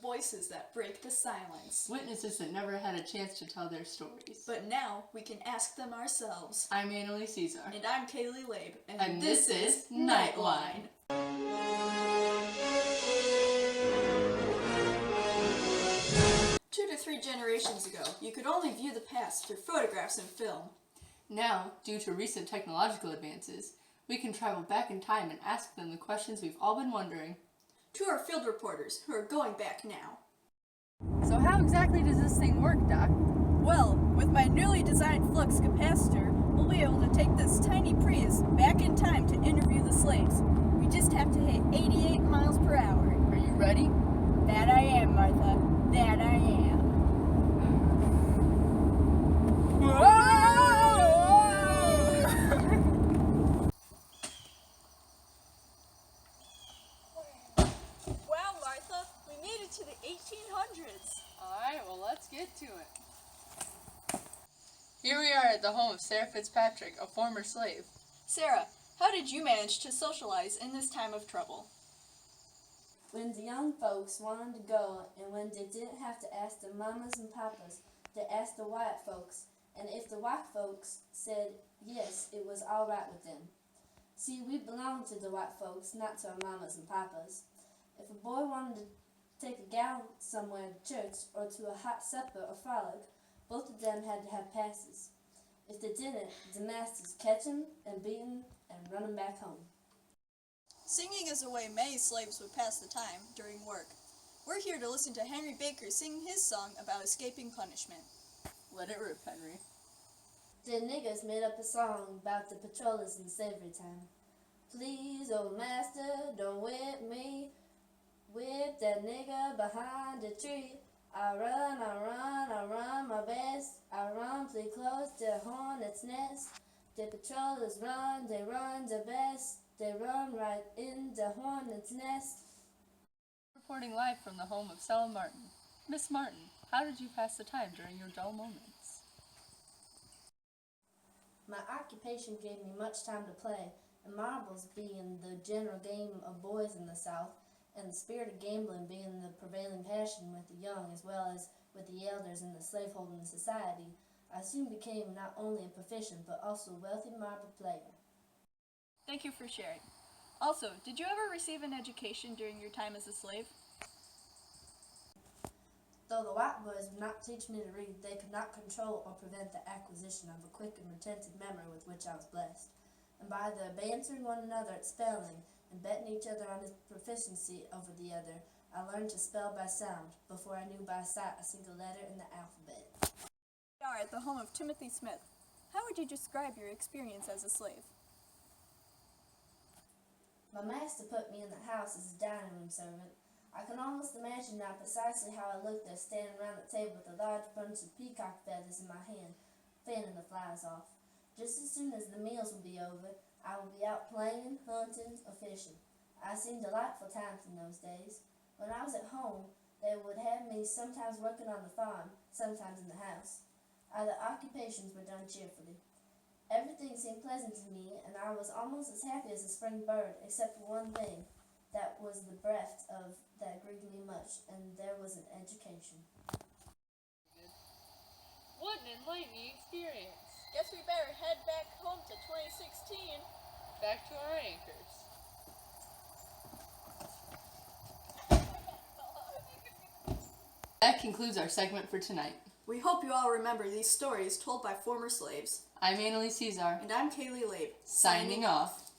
voices that break the silence. Witnesses that never had a chance to tell their stories. But now we can ask them ourselves. I'm Annalie, Ciszar. And I'm KayLee, Laib. And this is Nightline. 2 to 3 generations ago, you could only view the past through photographs and film. Now, due to recent technological advances, we can travel back in time and ask them the questions we've all been wondering. To our field reporters, who are going back now. So how exactly does this thing work, Doc? Well, with my newly designed flux capacitor, we'll be able to take this tiny Prius back in time to interview the slaves. We just have to hit 88 miles per hour. Are you ready? That I am, Martha. That I am. Wow, Martha, we made it to the 1800s. Alright, well let's get to it. Here we are at the home of Sarah Fitzpatrick, a former slave. Sarah, how did you manage to socialize in this time of trouble? When the young folks wanted to go and when they didn't have to ask their mamas and papas, they asked the white folks, and if the white folks said yes, it was all right with them. See, we belonged to the white folks, not to our mamas and papas. If a boy wanted to take a gal somewhere to church or to a hot supper or frolic, both of them had to have passes. If they didn't, the masters catch 'em and beat 'em and run 'em back home. Singing is a way many slaves would pass the time during work. We're here to listen to Henry Baker sing his song about escaping punishment. Let it rip, Henry. The niggers made up a song about the patrollers in slavery time. Please, old master, don't whip me. Whip that nigger behind the tree. I run my best. I run pretty close to the hornet's nest. The patrollers run, they run their best. They run right in the hornet's nest. Reporting live from the home of Stella Martin. Miss Martin, how did you pass the time during your dull moments? My occupation gave me much time to play, and marbles being the general game of boys in the South, and the spirit of gambling being the prevailing passion with the young as well as with the elders in the slaveholding society, I soon became not only a proficient but also a wealthy marble player. Thank you for sharing. Also, did you ever receive an education during your time as a slave? Though the white boys would not teach me to read, they could not control or prevent the acquisition of a quick and retentive memory with which I was blessed. And by their bantering one another at spelling and betting each other on his proficiency over the other, I learned to spell by sound before I knew by sight a single letter in the alphabet. We are at the home of Timothy Smith. How would you describe your experience as a slave? My master put me in the house as a dining room servant. I can almost imagine now precisely how I looked there standing around the table with a large bunch of peacock feathers in my hand, fanning the flies off. Just as soon as the meals would be over, I would be out playing, hunting, or fishing. I seen delightful times in those days. When I was at home, they would have me sometimes working on the farm, sometimes in the house. Either occupations were done cheerfully. Everything seemed pleasant to me, and I was almost as happy as a spring bird, except for one thing. That was the breath of that grieved me much, and there was an education. What an enlightening experience. Guess we better head back home to 2016. Back to our anchors. That concludes our segment for tonight. We hope you all remember these stories told by former slaves. I'm Annalie, Ciszar. And I'm KayLee, Laib. Signing off.